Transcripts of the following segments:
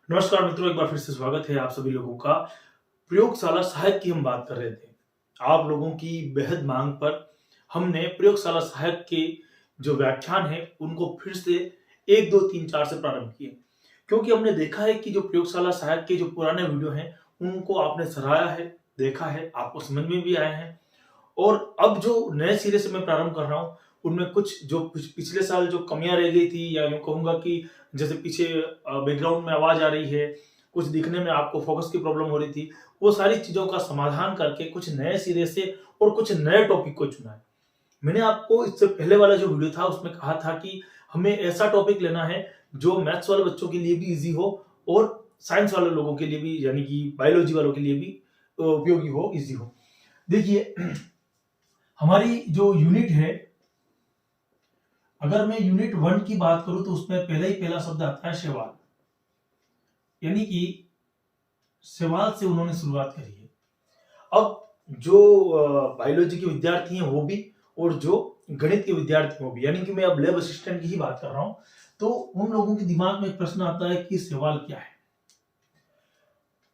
नमस्कार मित्रों, एक बार फिर से स्वागत है आप सभी लोगों का। प्रयोगशाला सहायक की हम बात कर रहे थे। आप लोगों की बेहद मांग पर हमने प्रयोगशाला सहायक के जो व्याख्यान है उनको फिर से 1, 2, 3, 4 से प्रारंभ किए, क्योंकि हमने देखा है कि जो प्रयोगशाला सहायक के जो पुराने वीडियो हैं उनको आपने सराहा है, देखा है, आपको समझ में भी आए हैं। और अब जो नए सिरे से मैं प्रारंभ कर रहा हूँ, उनमें कुछ जो पिछले साल जो कमियां रह गई थी, या यूँ कहूँगा कि जैसे पीछे बैकग्राउंड में आवाज़ आ रही है, कुछ दिखने में आपको फ़ोकस की प्रॉब्लम हो रही थी, वो सारी चीज़ों का समाधान करके कुछ नए सिरे से और कुछ नए टॉपिक को चुना है। मैंने आपको इससे पहले वाला जो वीडियो था उसमें कहा था कि हमें ऐसा टॉपिक लेना है जो मैथ्स वाले बच्चों के लिए भी ईज़ी हो और साइंस वाले लोगों के लिए भी, यानी कि बायोलॉजी वालों के लिए भी उपयोगी हो, ईज़ी हो। देखिए हमारी जो यूनिट है, अगर मैं यूनिट 1 की बात करूं तो उसमें पहला शब्द आता है शैवाल, यानी कि सवाल से उन्होंने शुरुआत करी है। अब जो बायोलॉजी के विद्यार्थी हैं वो भी, और जो गणित के विद्यार्थी वो भी, यानी कि मैं अब लैब असिस्टेंट की ही बात कर रहा हूं, तो उन लोगों के दिमाग में एक प्रश्न आता है कि सवाल क्या है।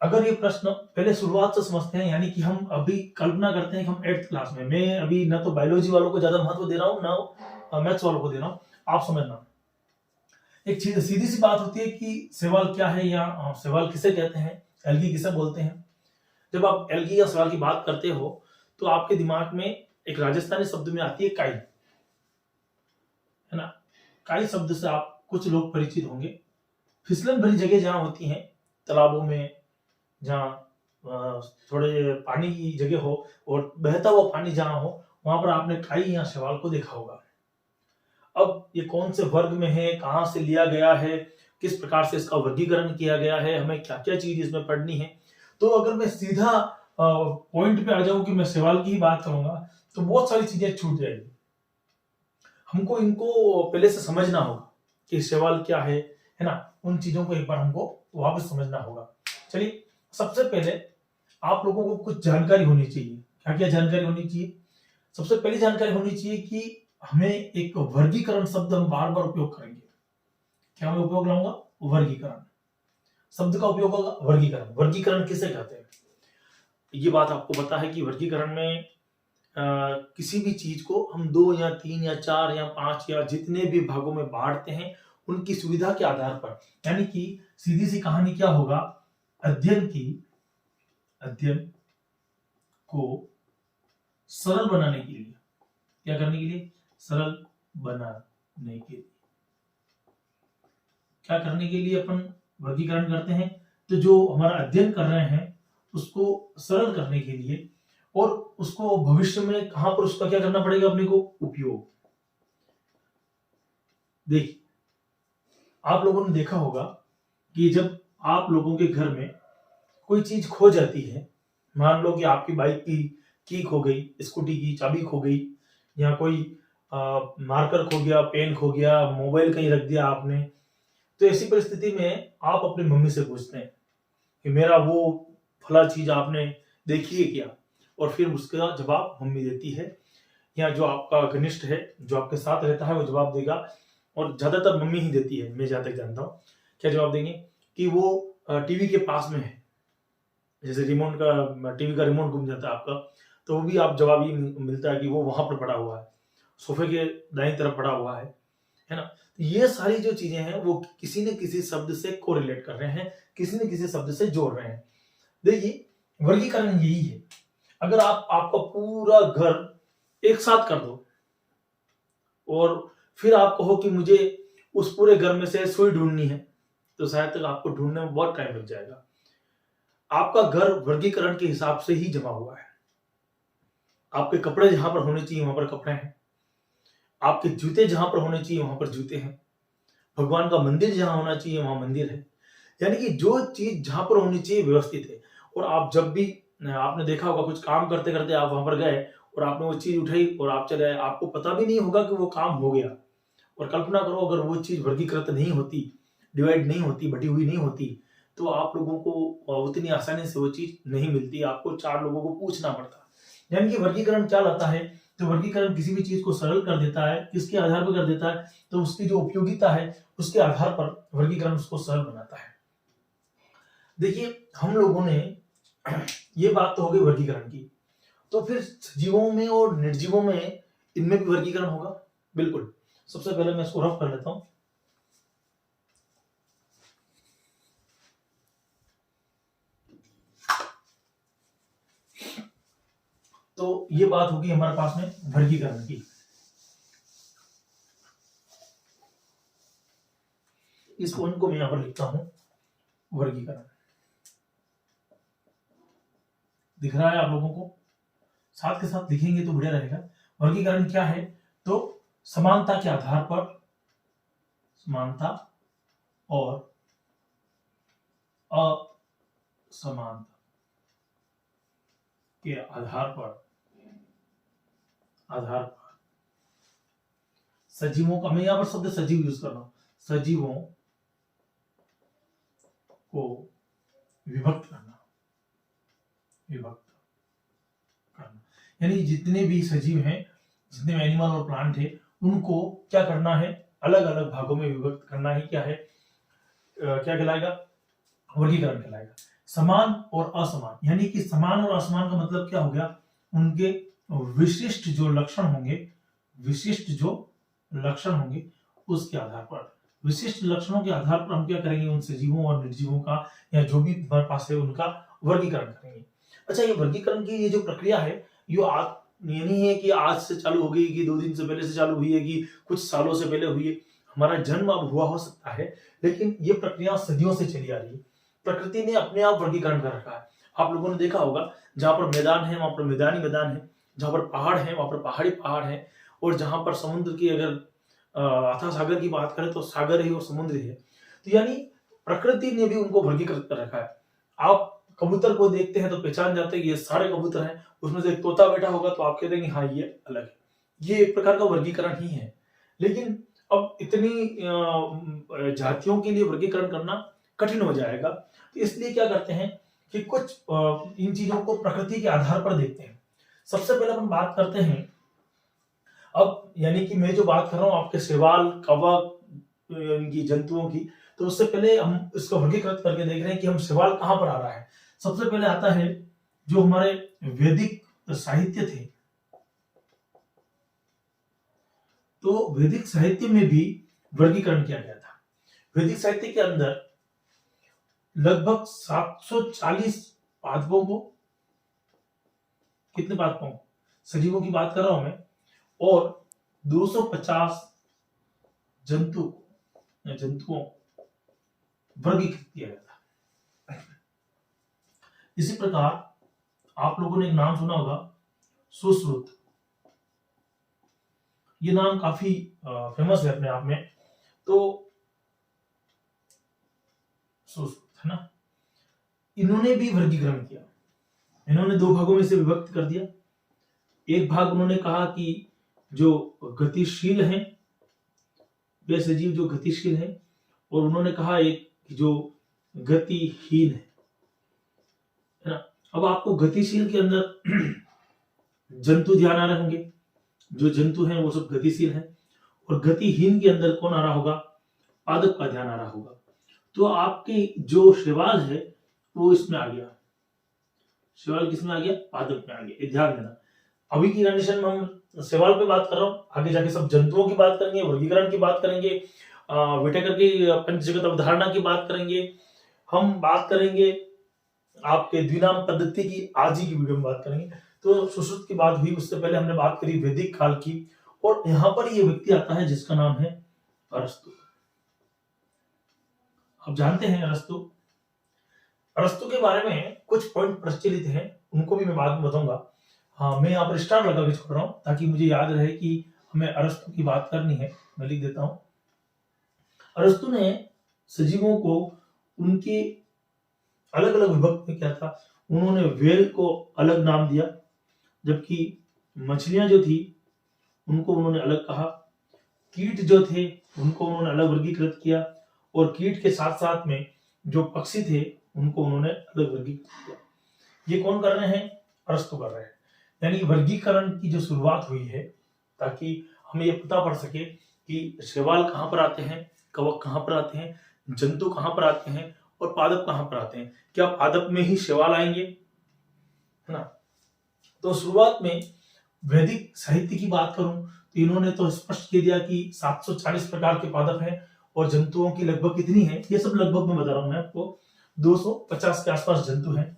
अगर ये प्रश्न पहले शुरुआत से समझते हैं, यानी कि हम अभी कल्पना करते हैं कि हम 8th क्लास में, मैं अभी ना तो बायोलॉजी वालों को ज्यादा महत्व दे रहा हूँ ना मैथ्स वालों को दे रहा हूँ, आप समझना। एक सीधी सी बात होती है कि सवाल क्या है, या सवाल किसे कहते हैं, एल्गी किसे बोलते हैं। जब आप एल्गी या सवाल की बात करते हो तो आपके दिमाग में एक राजस्थानी शब्द में आती है काई, है ना। काई शब्द से आप कुछ लोग परिचित होंगे। फिसलन भरी जगह जहां होती हैं, तालाबों में, जहां थोड़े पानी की जगह हो और बहता हुआ पानी जहां हो, वहां पर आपने काई या शैवाल को देखा होगा। अब ये कौन से वर्ग में है, कहां से लिया गया है, किस प्रकार से इसका वर्गीकरण किया गया है, हमें क्या क्या चीज इसमें पढ़नी है। तो अगर मैं सीधा पॉइंट पे आ जाऊं कि मैं सवाल की ही बात करूंगा तो बहुत सारी चीजें छूट जाएगी। हमको इनको पहले से समझना होगा कि सवाल क्या है ना। उन चीजों को एक बार हमको वापस समझना होगा। चलिए, सबसे पहले आप लोगों को कुछ जानकारी होनी चाहिए। क्या क्या जानकारी होनी चाहिए? सबसे पहली जानकारी होनी चाहिए कि हमें एक वर्गीकरण शब्द हम बार बार उपयोग करेंगे। क्या मैं उपयोग लाऊंगा? वर्गीकरण शब्द का उपयोग होगा। वर्गीकरण, वर्गीकरण किसे कहते हैं? ये बात आपको पता है कि वर्गीकरण में किसी भी चीज को हम 2 या 3 या 4 या 5 या जितने भी भागों में बांटते हैं, उनकी सुविधा के आधार पर, यानी कि सीधी सी कहानी क्या होगा, अध्ययन को सरल बनाने के लिए, क्या करने के लिए? सरल बनाने के लिए क्या करने के लिए अपन वर्गीकरण करते हैं? तो जो हमारा अध्ययन कर रहे हैं उसको सरल करने के लिए, और उसको भविष्य में कहां पर उसका क्या करना पड़ेगा अपने को? उपयोग। देखिए, आप लोगों ने देखा होगा कि जब आप लोगों के घर में कोई चीज खो जाती है, मान लो कि आपकी बाइक की खो गई, स्कूटी की चाबी खो गई, या कोई मार्कर खो गया, पेन खो गया, मोबाइल कहीं रख दिया आपने, तो ऐसी परिस्थिति में आप अपनी मम्मी से पूछते हैं कि मेरा वो फला चीज आपने देखी है क्या? और फिर उसका जवाब मम्मी देती है, या जो आपका घनिष्ठ है, जो आपके साथ रहता है, वो जवाब देगा। और ज्यादातर मम्मी ही देती है, मैं जहां तक जानता हूँ। क्या जवाब देंगे? कि वो टीवी के पास में है। जैसे टीवी का रिमोट गुम जाता है आपका, तो वो भी आप जवाब ये मिलता है कि वो वहां पर पड़ा हुआ है, सोफे के दाईं तरफ पड़ा हुआ है ना। तो ये सारी जो चीजें हैं वो किसी न किसी शब्द से कोरिलेट कर रहे हैं, किसी न किसी शब्द से जोड़ रहे हैं। देखिए, वर्गीकरण यही है। अगर आपका पूरा घर एक साथ कर दो और फिर आप कहो कि मुझे उस पूरे घर में से सुई ढूंढनी है, तो शायद तक आपको ढूंढने में बहुत टाइम लग जाएगा। आपका घर वर्गीकरण के हिसाब से ही जमा हुआ है। आपके कपड़े जहां पर होने चाहिए वहां पर कपड़े हैं, आपके जूते जहां पर होने चाहिए वहां पर जूते हैं, भगवान का मंदिर जहां होना चाहिए वहां मंदिर है। यानी कि जो चीज जहां पर होनी चाहिए व्यवस्थित है। और आप जब भी, आपने देखा होगा, कुछ काम करते करते आप वहां पर गए और आपने वो चीज उठाई और आप चले आए, आपको पता भी नहीं होगा कि वो काम हो गया। और कल्पना करो अगर वो चीज वर्गीकृत नहीं होती, डिवाइड नहीं होती, बटी हुई नहीं होती, तो आप लोगों को उतनी आसानी से वो चीज नहीं मिलती, आपको 4 लोगों को पूछना पड़ता। यानी कि वर्गीकरण क्या लाता है? तो वर्गीकरण किसी भी चीज को सरल कर देता है। किसके आधार पर कर देता है? तो उसकी जो उपयोगिता है उसके आधार पर वर्गीकरण उसको सरल बनाता है। देखिए हम लोगों ने ये बात तो हो गई वर्गीकरण की, तो फिर सजीवों में और निर्जीवों में इनमें भी वर्गीकरण होगा? बिल्कुल। सबसे पहले मैं इसको रफ कर लेता हूं। तो ये बात होगी हमारे पास में वर्गीकरण की। इस पॉइंट को मैं यहां पर लिखता हूं, वर्गीकरण। दिख रहा है आप लोगों को? साथ के साथ लिखेंगे तो बढ़िया रहेगा। वर्गीकरण क्या है? तो समानता के आधार पर, समानता और असमानता के आधार पर सजीवों का, मैं यहां पर शब्द सजीव यूज कर रहा हूं, सजीवों को विभक्त करना, यानी जितने भी सजीव हैं, जितने भी एनिमल और प्लांट है, उनको क्या करना है? अलग अलग भागों में विभक्त करना ही क्या है? क्या कहलाएगा? वर्गीकरण कहलाएगा। समान और असमान, यानी कि समान और असमान का मतलब क्या हो गया? उनके विशिष्ट जो लक्षण होंगे, उसके आधार पर, विशिष्ट लक्षणों के आधार पर हम क्या करेंगे? उन सजीवों और निर्जीवों का, या जो भी हमारे पास है, उनका वर्गीकरण करेंगे। अच्छा, ये वर्गीकरण की ये जो प्रक्रिया है, ये नहीं है कि आज से चालू हो गई, कि 2 दिन से पहले से चालू हुई है, कि कुछ सालों से पहले हुई है। हमारा जन्म अब हुआ हो सकता है, लेकिन ये प्रक्रिया सदियों से चली आ रही है। प्रकृति ने अपने आप वर्गीकरण कर रखा है। आप लोगों ने देखा होगा, जहां पर मैदान है वहां पर मैदानी मैदान है, जहां पर पहाड़ है वहां पर पहाड़ी पहाड़ है, और जहां पर समुद्र की, अगर अथाह सागर की बात करें तो सागर ही और समुद्र ही है। तो यानी प्रकृति ने भी उनको वर्गीकृत कर रखा है। आप कबूतर को देखते हैं तो पहचान जाते हैं ये सारे कबूतर हैं, उसमें से एक तोता बैठा होगा तो आप कहते हैं हाँ ये अलग है। ये एक प्रकार का वर्गीकरण ही है। लेकिन अब इतनी जातियों के लिए वर्गीकरण करना कठिन हो जाएगा, तो इसलिए क्या करते हैं कि कुछ इन चीजों को प्रकृति के आधार पर देखते हैं। सबसे पहले हम बात करते हैं, अब यानी कि मैं जो बात कर रहा हूं आपके शैवाल, कवक, इनकी जंतुओं की, तो उससे पहले हम इसको वर्गीकृत करके देख रहे हैं कि हम शैवाल कहां पर आ रहा है। सबसे पहले आता है जो हमारे वैदिक साहित्य थे, तो वैदिक साहित्य में भी वर्गीकरण किया गया था। वैदिक साहित्य के अंदर लगभग 740 पादपों को, कितने पादपों, सजीवों की बात कर रहा हूं मैं, और 250 जंतुओं वर्गीकृत किया गया था। इसी प्रकार आप लोगों ने एक नाम सुना होगा, सुश्रुत। ये नाम काफी फेमस है अपने आप में। तो सुश्रुत है ना, इन्होंने भी वर्गीकरण किया। इन्होंने 2 भागों में से विभक्त कर दिया। एक भाग उन्होंने कहा कि जो गतिशील हैं, वे सजीव जो गतिशील हैं, और उन्होंने कहा एक जो गतिहीन है ना। अब आपको गतिशील के अंदर जंतु ध्यान आ रहे होंगे, जो जंतु हैं वो सब गतिशील हैं, और गतिहीन के अंदर कौन आ रहा होगा? पादप का ध्यान आ रहा होगा। तो आपकी जो शैवाल है वो इसमें आ गया। शैवाल किसमें आ गया? पादप में आ गया। ध्यान देना, अभी की कंडीशन में हम शैवाल पे बात कर रहा हूं, आगे जाके सब जंतुओं की बात करेंगे, वर्गीकरण की बात करेंगे, विटेकर की पंचजगत अवधारणा की बात करेंगे, हम बात करेंगे आपके द्विनाम पद्धति की, आज ही की वीडियो में बात करेंगे। तो सुश्रुत की बात हुई, उससे पहले हमने बात करी वैदिक काल की, और यहां पर ये व्यक्ति आता है जिसका नाम है अरस्तु। आप जानते हैं अरस्तु। अरस्तु के बारे में कुछ पॉइंट प्रचलित हैं, उनको भी मैं बाद में बताऊंगा। हाँ, मैं यहाँ पर स्टार लगा के छोड़ रहा हूं ताकि मुझे याद रहे कि हमें अरस्तु की बात करनी है। मैं लिख देता हूं, अरस्तु ने सजीवों को उनके अलग अलग विभक्त में क्या था, उन्होंने वेल को अलग नाम दिया, जबकि मछलियां जो थी उनको उन्होंने अलग कहा, कीट जो थे उनको उन्होंने अलग वर्गीकृत किया, और कीट के साथ साथ में जो पक्षी थे उनको उन्होंने अलग वर्गीकृत किया। ये कौन कर रहे हैं? अरस्तु कर रहे हैं। यानी वर्गीकरण की जो शुरुआत हुई है, ताकि हमें ये पता पड़ सके कि शैवाल कहां पर आते हैं, कवक कहां पर आते हैं, जंतु कहां पर आते हैं, और पादप कहां पर आते हैं? क्या पादप में ही शैवाल आएंगे, है ना? तो शुरुआत में वैदिक साहित्य की बात करूं तो इन्होंने तो स्पष्ट कर दिया कि 740 प्रकार के पादप हैं और जंतुओं की लगभग कितनी है, ये सब लगभग मैं बता रहा हूं मैं आपको, 250 के आसपास जंतु हैं।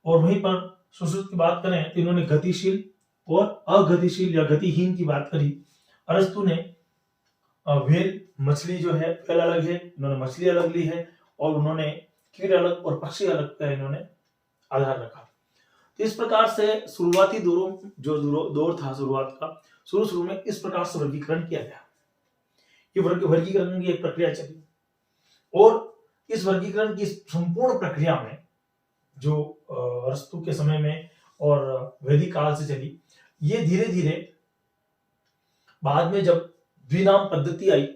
और वहीं पर सुश्रुत की बात करें तो इन्होंने गतिशील और अगतिशील या गतिहीन की बात करी। अरस्तु ने व्हेल मछली जो है व्हेल अलग है, इन्होंने मछली अलग ली है, और उन्होंने कीट अलग और पक्षी अलग का इन्होंने आधार रखा। तो इस प्रकार से शुरुआती दौर था शुरुआत का, शुरू में इस प्रकार से वर्गीकरण किया गया। ये वर्गीकरण की एक प्रक्रिया चली और इस वर्गीकरण की संपूर्ण प्रक्रिया में जो अरस्तु के समय में और वैदिक काल से चली, ये धीरे धीरे बाद में जब द्विनाम पद्धति आई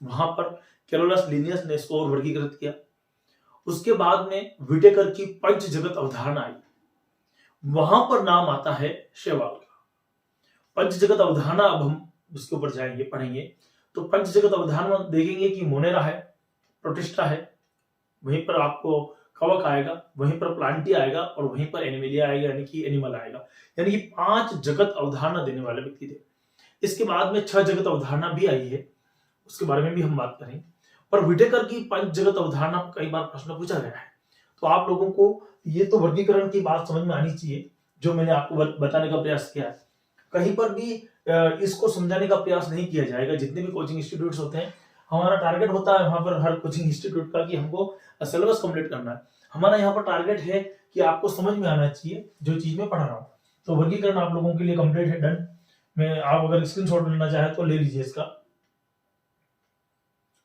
वहां पर कैरोलस लिनियस ने इसको और वर्गीकृत किया। उसके बाद में विटेकर की पंच जगत अवधारणा आई, वहां पर नाम आता है शैवाल का। पंच जगत अवधारणा अब हम उसके ऊपर जाएंगे, पढ़ेंगे। तो पंच जगत अवधारणा देखेंगे कि मोनेरा है, प्रोटिस्टा है, वहीं पर आपको कवक आएगा, वहीं पर प्लांटी आएगा और वहीं पर एनिमलिया आएगा, यानी कि एनिमल आएगा। यानी कि 5 जगत अवधारणा देने वाले व्यक्ति थे। इसके बाद में 6 जगत अवधारणा भी आई है, उसके बारे में भी हम बात करेंगे। पर विटेकर की पंच जगत अवधारणा कई बार प्रश्न पूछा गया है, तो आप लोगों को ये तो वर्गीकरण की बात समझ में आनी चाहिए जो मैंने आपको बताने का प्रयास किया है। कहीं पर भी इसको समझाने का प्रयास नहीं किया जाएगा। जितने भी कोचिंग इंस्टीट्यूट्स होते हैं, हमारा टारगेट होता है वहां पर हर कोचिंग इंस्टीट्यूट का कि हमको सिलेबस कंप्लीट करना है। हमारा यहाँ पर टारगेट है कि आपको समझ में आना चाहिए जो चीज मैं पढ़ा रहा हूँ। तो वर्गीकरण आप लोगों के लिए कंप्लीट है, डन। मैं आप अगर स्क्रीनशॉट लेना चाहे तो ले लीजिए, इसका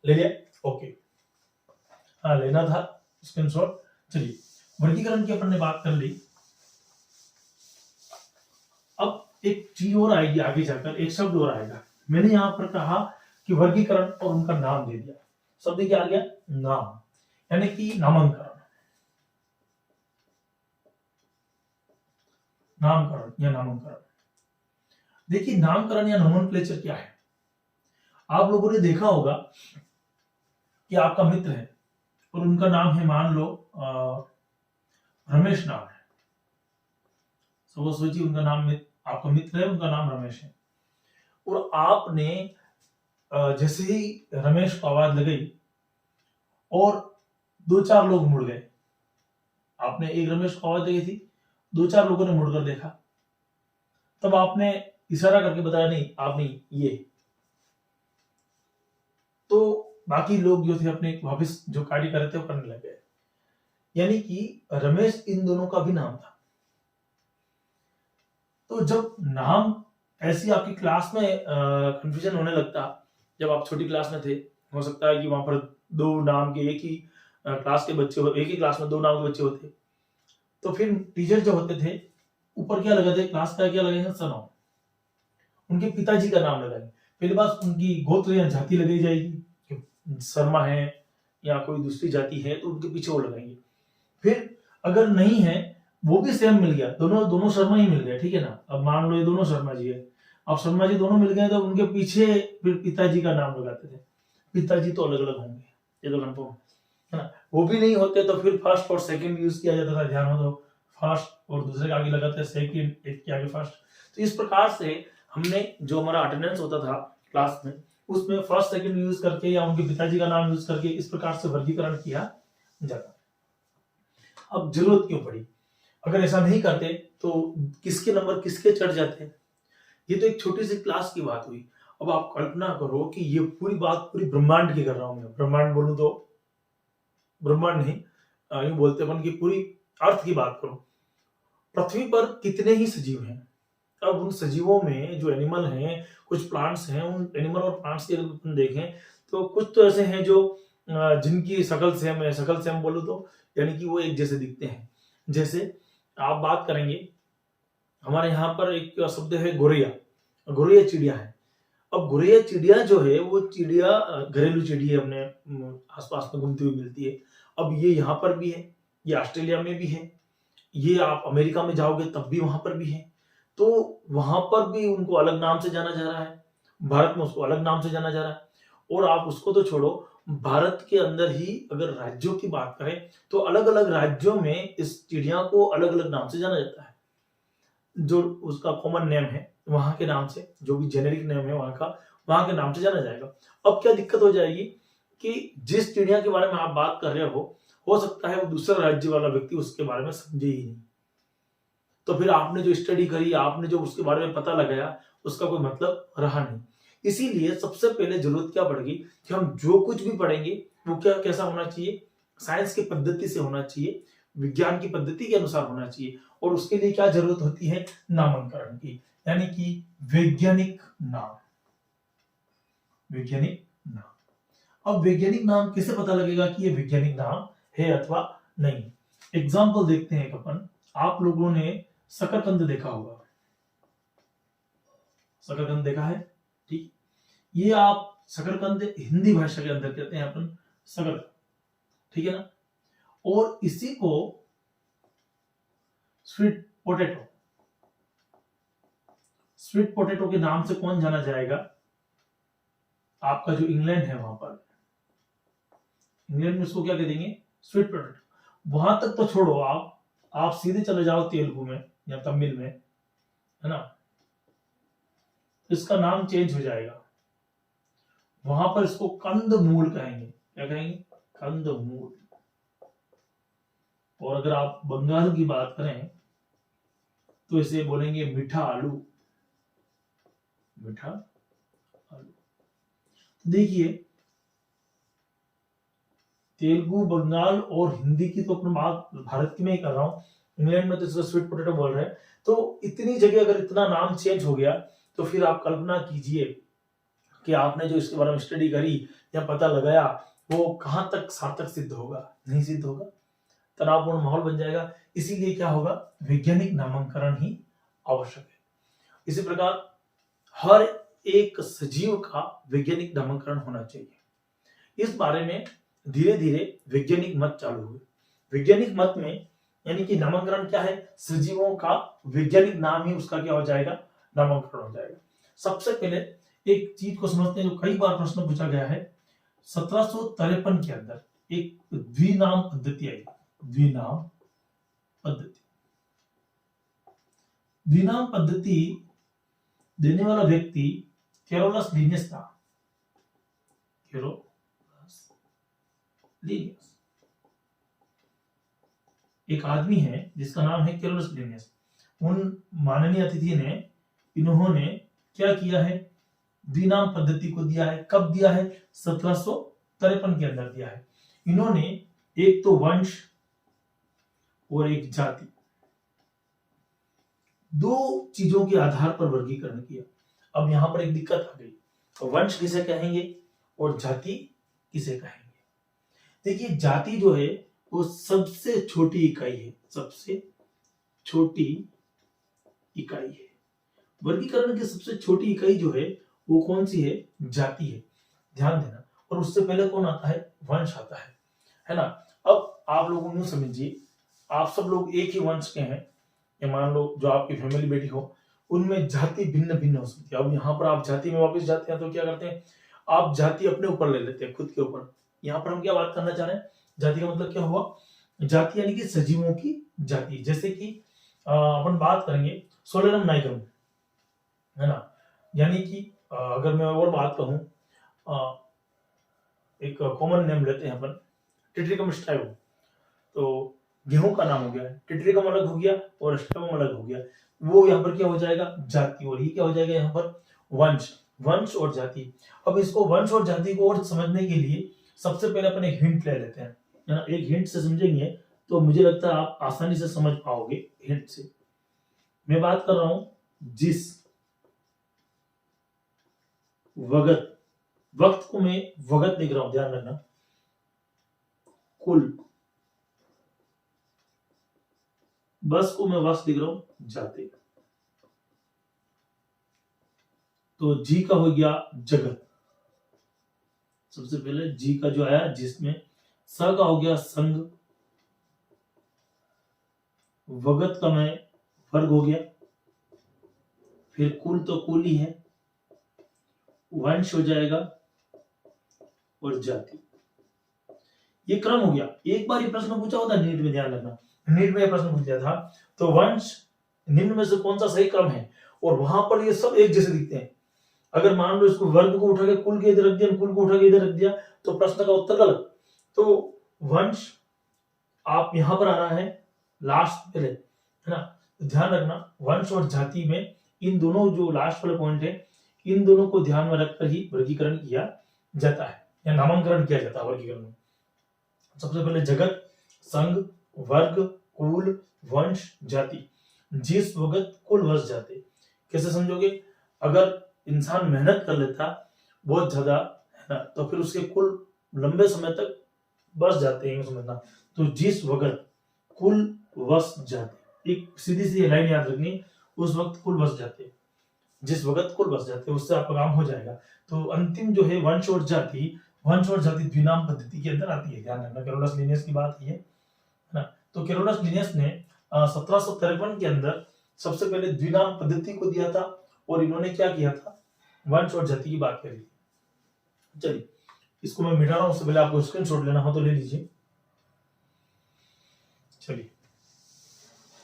ले लिया, ओके, हाँ लेना था स्क्रीनशॉट। चलिए, वर्गीकरण की अपन ने बात कर ली। अब एक चीज और आएगी आगे जाकर, एक शब्द और आएगा। मैंने यहां पर कहा कि वर्गीकरण और उनका नाम दे दिया। शब्द क्या आ गया? नाम, यानी कि नामकरण, नामकरण या नामकरण। देखिए, नामकरण या नोमेनक्लेचर क्या है? आप लोगों ने देखा होगा कि आपका मित्र है और उनका नाम है, मान लो रमेश नाम है। सोचिए, उनका नाम आपका मित्र है, उनका नाम रमेश है, और आपने जैसे ही रमेश को आवाज लगाई और 2-4 लोग मुड़ गए। आपने एक रमेश को आवाज लगी थी, 2-4 लोगों ने मुड़कर देखा, तब आपने इशारा करके बताया नहीं आप नहीं, ये। तो बाकी लोग जो थे अपने वापस जो कार्य कर रहे थे वो करने लग गए। यानी कि रमेश इन दोनों का भी नाम था। तो जब नाम ऐसी आपकी क्लास में कंफ्यूजन होने लगता, जब आप छोटी क्लास में थे, हो सकता है कि वहां पर 2 नाम के एक ही क्लास के बच्चे हो, एक ही क्लास में 2 नाम के बच्चे होते, तो फिर टीचर जो होते थे ऊपर क्या लगाते, क्लास का क्या लगाएंगे, सरनाम, उनके पिताजी का नाम लगाएंगे। पहली बात उनकी गोत्र या जाति लगाई जाएगी, शर्मा है या कोई दूसरी जाति है तो उनके पीछे वो लगाएंगे। फिर अगर नहीं है, वो भी सेम मिल गया, दोनों शर्मा ही मिल गए, ठीक है ना। अब मान लो ये दोनों शर्मा जी है, अब शर्मा जी दोनों मिल गए तो उनके पीछे फिर पिताजी का नाम लगाते थे। पिताजी तो अलग अलग होंगे, ये तो कंफर्म है ना। वो भी नहीं होते तो फिर फर्स्ट और सेकंड यूज किया जाता था। ध्यान हो तो फर्स्ट और दूसरे के आगे लगाते हैं सेकंड, एक के आगे फर्स्ट। तो इस प्रकार से हमने जो हमारा अटेंडेंस होता था क्लास में, उसमें फर्स्ट सेकंड यूज करके या उनके पिताजी का नाम यूज करके इस प्रकार से वर्गीकरण किया जाता। अब जरूरत क्यों पड़ी? अगर ऐसा नहीं करते तो किसके नंबर किसके चढ़ जाते? ये तो एक छोटी सी क्लास की बात हुई। अब आप कल्पना करो कि ये पूरी बात पूरी ब्रह्मांड की कर रहा हूं मैं। ब्रह्मांड बोलूं तो ब्रह्मांड नहीं, यूं बोलते अपन की पूरी अर्थ की बात करो। पृथ्वी पर कितने ही सजीव हैं। अब उन सजीवों में जो एनिमल हैं, कुछ प्लांट्स हैं, उन एनिमल और प्लांट्स की अगर अपन देखें तो कुछ तो ऐसे हैं जो जिनकी शकल सेम है। शकल सेम बोलूं तो यानी कि वो एक जैसे दिखते हैं। जैसे आप बात करेंगे, हमारे यहाँ पर एक शब्द है गोरैया। गोरैया चिड़िया है। अब गोरैया चिड़िया जो है वो चिड़िया घरेलू चिड़िया अपने आसपास में घूमती हुई मिलती है। अब ये यहाँ पर भी है, ये ऑस्ट्रेलिया में भी है, ये आप अमेरिका में जाओगे तब भी वहां पर भी है। तो वहां पर भी उनको अलग नाम से जाना जा रहा है, भारत में उसको अलग नाम से जाना जा रहा है। और आप उसको तो छोड़ो, भारत के अंदर ही अगर राज्यों की बात करें तो अलग अलग राज्यों में इस चिड़िया को अलग अलग नाम से जाना जाता है। जो उसका कॉमन नेम है वहां के नाम से, जो भी जेनेरिक नेम है वहां का, वहां के नाम से जाना जाएगा। अब क्या दिक्कत हो जाएगी कि जिस चिड़िया के बारे में आप बात कर रहे हो सकता है वो दूसरा राज्य वाला व्यक्ति उसके बारे में समझे ही नहीं, तो फिर आपने जो स्टडी करी, आपने जो उसके बारे में पता लगाया, उसका कोई मतलब रहा नहीं। इसीलिए सबसे पहले जरूरत क्या पड़ेगी कि हम जो कुछ भी पढ़ेंगे वो क्या कैसा होना चाहिए, साइंस की पद्धति से होना चाहिए, विज्ञान की पद्धति के अनुसार होना चाहिए। और उसके लिए क्या जरूरत होती है, नामकरण की, यानी कि वैज्ञानिक नाम। वैज्ञानिक नाम। अब वैज्ञानिक नाम कैसे पता लगेगा कि ये वैज्ञानिक नाम है अथवा नहीं? एग्जाम्पल देखते हैं अपन। आप लोगों ने शकरकंद देखा होगा, शकरकंद देखा है, ठीक। ये आप शकरकंद हिंदी भाषा के अंदर कहते हैं अपन शकरकंद, ठीक है ना। और इसी को स्वीट पोटैटो, स्वीट पोटैटो के नाम से कौन जाना जाएगा? आपका जो इंग्लैंड है वहां पर, इंग्लैंड में इसको क्या कह देंगे, स्वीट पोटैटो। वहां तक तो छोड़ो, आप सीधे चले जाओ तेलुगु में या तमिल में, है ना, इसका नाम चेंज हो जाएगा। वहां पर इसको कंदमूल कहेंगे। क्या कहेंगे? कंदमूल। और अगर आप बंगाल की बात करें तो इसे बोलेंगे मीठा आलू, मीठा आलू। देखिए, तेलुगु, बंगाल और हिंदी की तो अपनी बात भारत की में ही कर रहा हूं, इंग्लैंड में तो इसको स्वीट पोटैटो बोल रहे हैं। तो इतनी जगह अगर इतना नाम चेंज हो गया तो फिर आप कल्पना कीजिए कि आपने जो इसके बारे में स्टडी करी या पता लगाया वो कहां तक सार्थक सिद्ध होगा? नहीं सिद्ध होगा, तनावपूर्ण माहौल बन जाएगा। इसीलिए क्या होगा, वैज्ञानिक नामकरण ही आवश्यक है। इसी प्रकार हर एक सजीव का वैज्ञानिक नामकरण होना चाहिए। इस बारे में धीरे धीरे वैज्ञानिक मत चालू हुए। वैज्ञानिक मत में यानी कि नामकरण क्या है, सजीवों का वैज्ञानिक नाम ही उसका क्या हो जाएगा, नामकरण हो जाएगा। सबसे पहले एक चीज को समझते हैं जो कई बार प्रश्न पूछा गया है। 1753 के अंदर एक द्विनाम पद्धति आई, द्विनाम पद्धति। द्विनाम पद्धति देने वाला व्यक्ति कैरोलस लिनियस था, कैरोलस लिनियस। एक आदमी है जिसका नाम है कैरोलस लिनियस। उन माननीय अतिथि ने, इन्होंने क्या किया है, द्विनाम पद्धति को दिया है। कब दिया है? 1753 के अंदर दिया है। इन्होंने एक तो वंश और एक जाति, दो चीजों के आधार पर वर्गीकरण किया। अब यहां पर एक दिक्कत आ गई, वंश किसे कहेंगे और जाति किसे कहेंगे? देखिए, जाति जो है वो सबसे छोटी इकाई है, सबसे छोटी इकाई है। वर्गीकरण की सबसे छोटी इकाई जो है वो कौन सी है? जाति है, ध्यान देना। और उससे पहले कौन आता है? वंश आता है ना। अब आप लोग यूं समझिए, आप सब लोग एक ही वंश के हैं, या मान लो जो आपकी फैमिली बैठी हो, उनमें जाति भिन्न भिन्न हो सकती है। अब यहाँ पर आप जाति में वापस जाते हैं तो क्या करते हैं, आप जाति अपने ऊपर ले लेते हैं, खुद के ऊपर। यहाँ पर हम क्या बात करना चाह रहे हैं, जाति का मतलब क्या हुआ, जाति यानी कि सजीवों की जाति। जैसे कि अपन बात करेंगे सोलेनम नाइग्रम, है ना, यानी कि अगर मैं और बात कहूं, एक कॉमन नेम लेते हैं अपन, टिट्रिकम स्ट्राइवम। तो गेहूं का नाम हो गया, टिट्रिकम अलग हो गया और स्ट्राइवम अलग हो गया। वो यहाँ पर क्या हो जाएगा, जाति। और ये क्या हो जाएगा यहाँ पर, वंश। वंश और जाति। अब इसको वंश और जाति को और समझने के लिए सबसे पहले अपन एक हिंट ले लेते हैं, है ना। एक हिंट से समझेंगे तो मुझे लगता है आप आसानी से समझ पाओगे हिंट से। मैं बात कर रहा हूं जिस वगत, वक्त को मैं वगत लिख रहा हूं, ध्यान रखना, कुल, बस को मैं वस लिख रहा हूं, जाते। तो जी का हो गया जगत, सबसे पहले जी का जो आया जिसमें, स का हो गया संग, वगत का मैं वर्ग हो गया, फिर कुल तो कुल ही है, वंश हो जाएगा और जाति। ये क्रम हो गया। एक बार ये प्रश्न पूछा होता नीट में, ध्यान रखना, नीट में ये प्रश्न पूछा था तो वंश निम्न में से कौन सा सही क्रम है, और वहां पर ये सब एक जैसे दिखते हैं। अगर मान लो इसको वर्ग को उठा के कुल के इधर रख दिया, कुल को उठा के इधर रख दिया, तो प्रश्न का उत्तर गलत। तो वंश आप यहां पर आ रहा है लास्ट पहले, है ना। तो ध्यान रखना वंश और जाति में इन दोनों जो लास्ट वाले पॉइंट है, इन दोनों को ध्यान में रखकर ही वर्गीकरण किया जाता है या नामांकन किया जाता है वर्गीकरण में। सबसे पहले जगत, संघ, वर्ग, कुल, वंश, जाति। जिस वक्त कुल बस जाते, कैसे समझोगे? अगर इंसान मेहनत कर लेता बहुत ज्यादा, है ना, तो फिर उसके कुल लंबे समय तक बस जाते हैं, समझना। तो जिस वक्त कुल वस जाते, एक सीधी सी लाइन याद रखनी, उस वक्त कुल बस जाते, जिस वक्त कुल बस जाते, उससे आपका काम हो जाएगा। तो अंतिम जो है वंश और जाति, वंश और जाति द्विनाम पद्धति के अंदर आती है। ध्यान रखना, कैरोलस लिनियस की बात है ना। तो कैरोलस लिनियस ने 1753 के अंदर सबसे पहले द्विनाम पद्धति को दिया था, और इन्होंने क्या किया था, वंश और जाति की बात करी। चलिए इसको मैं मिटा रहा हूं, उससे पहले आपको स्क्रीनशॉट लेना हो तो ले लीजिए। चलिए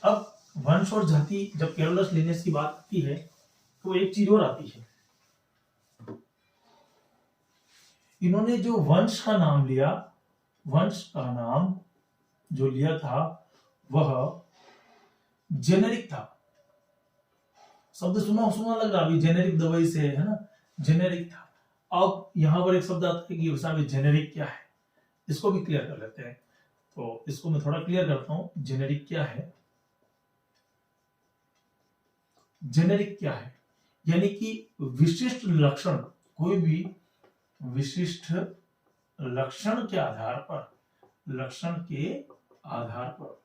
अब वंश और जाति जब कैरोलस लिनियस की बात आती है तो एक चीज और आती है। इन्होंने जो वंश का नाम लिया, वंश का नाम जो लिया था वह जेनेरिक था। शब्द सुना लग रहा, अभी जेनेरिक दवाई से, है ना, जेनेरिक था। अब यहां पर एक शब्द आता है कि उसमें जेनेरिक क्या है, इसको भी क्लियर कर लेते हैं। तो इसको मैं थोड़ा क्लियर करता हूं, जेनेरिक क्या है। जेनेरिक क्या है, यानी कि विशिष्ट लक्षण, कोई भी विशिष्ट लक्षण के आधार पर, लक्षण के आधार पर,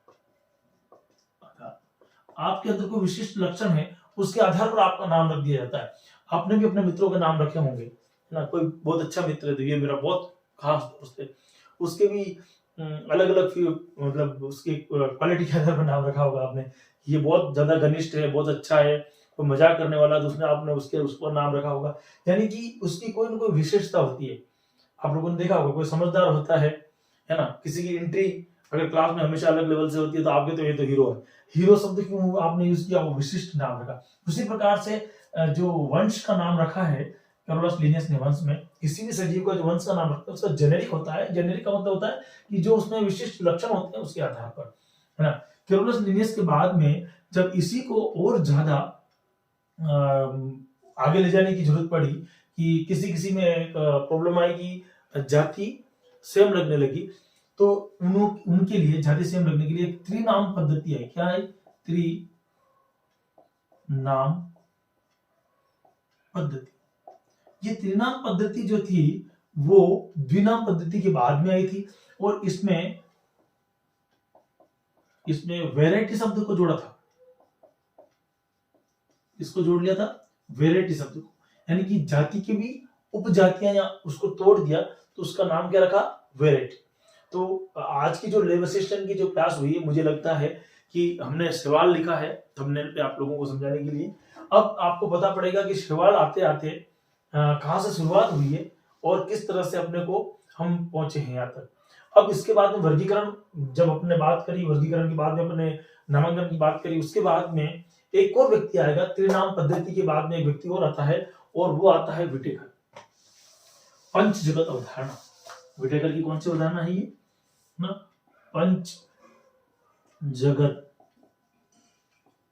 आपके अंदर कोई विशिष्ट लक्षण है, उसके आधार पर आपका नाम रख दिया जाता है। आपने भी अपने मित्रों के नाम रखे होंगे, है ना। कोई बहुत अच्छा मित्र है तो ये मेरा बहुत खास दोस्त है, उसके भी अलग अलग मतलब उसकी क्वालिटी के आधार पर नाम रखा होगा आपने। ये बहुत ज्यादा घनिष्ठ है, बहुत अच्छा है, कोई मजाक करने वाला तो उसने आपने उस पर नाम रखा होगा। यानी कि उसकी कोई ना कोई विशेषता होती है। आप लोगों ने देखा होगा, कोई समझदार होता है ना, किसी की एंट्री अगर क्लास में हमेशा अलग लेवल से होती है तो आपके तो ये तो हीरो है, हीरो शब्द क्यों आपने यूज किया, वो विशिष्ट नाम रखा। उसी प्रकार से जो वंश का नाम रखा है कैरोलस लिनियस ने, वंश में किसी भी सजीव का जो वंश का नाम रखता है उसका जेनेरिक होता है। जेनेरिक का मतलब होता है कि जो उसमें विशिष्ट लक्षण होते हैं उसके आधार पर, है ना। कैरोलस लिनियस के बाद में जब इसी को और ज्यादा आगे ले जाने की जरूरत पड़ी कि किसी किसी में प्रॉब्लम आई कि जाति सेम लगने लगी, तो उनके लिए जाति सेम लगने के लिए एक त्रिनाम पद्धति है। क्या है? त्रिनाम पद्धति। ये त्रिनाम पद्धति जो थी वो द्विनाम पद्धति के बाद में आई थी, और इसमें वैरायटी शब्द को जोड़ा था, इसको जोड़ लिया था वैरायटी शब्द को, यानी कि जाति की भी उपजातियां या उसको तोड़ दिया तो उसका नाम क्या रखा? वैरायटी। तो आज की जो लेवल सिस्टम की जो क्लास हुई है, मुझे लगता है कि हमने सवाल लिखा है थंबनेल पे आप लोगों को समझाने के लिए। अब आपको पता पड़ेगा कि सवाल आते आते कहां से शुरुआत हुई है और किस तरह से अपने को हम पहुंचे हैं यहाँ तक। अब इसके बाद में वर्गीकरण, जब अपने बात करी वर्गीकरण के बाद में अपने नामांकन की बात करी, उसके बाद में एक और व्यक्ति आएगा। त्रिनाम पद्धति के बाद में एक व्यक्ति और आता है, और वो आता है विटेकर। पंच जगत अवधारणा, विटेकर की कौन सी अवधारणा है ये ना? पंच जगत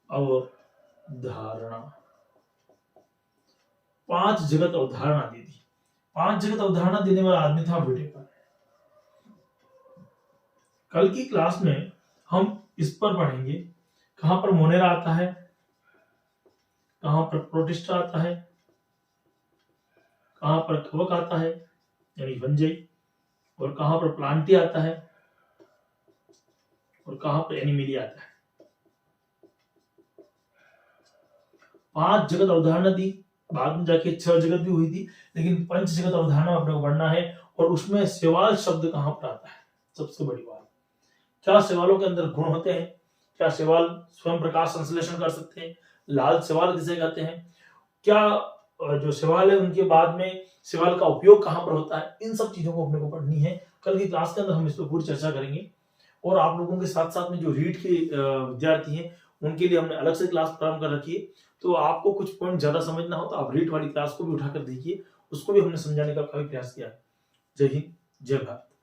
अवधारणा, 5 जगत अवधारणा दी थी। 5 जगत अवधारणा देने वाला आदमी था विटेकर। कल की क्लास में हम इस पर पढ़ेंगे, कहां पर मोनेरा आता है, कहां पर प्रोटिस्टा आता है, कहां पर कवक आता है यानी वनजई, और कहां पर प्लांटी आता है, और कहां पर एनिमिलिया आता है। 5 जगत अवधारणा दी, बाद में जाके 6 जगत भी हुई थी, लेकिन पंच जगत अवधारणा अपने को पढ़ना है। और उसमें सवाल शब्द कहां पर आता है, सबसे बड़ी बात। क्या सवालों के अंदर गुण होते हैं? क्या सवाल स्वयं प्रकाश संश्लेषण कर सकते हैं? लाल सवाल किसे कहते हैं? क्या जो सवाल है उनके बाद में सवाल का उपयोग कहां पर होता है? इन सब चीजों को अपने को पढ़नी है कल की क्लास के अंदर हम इस पर पूरी चर्चा करेंगे। और आप लोगों के साथ साथ में जो रीड के विद्यार्थी हैं उनके लिए हमने अलग से क्लास प्रारंभ कर रखी है। तो आपको कुछ पॉइंट ज्यादा समझना हो तो आप रीड वाली क्लास को भी उठाकर देखिए, उसको भी हमने समझाने का काफी प्रयास किया है। जय हिंद, जय भारत।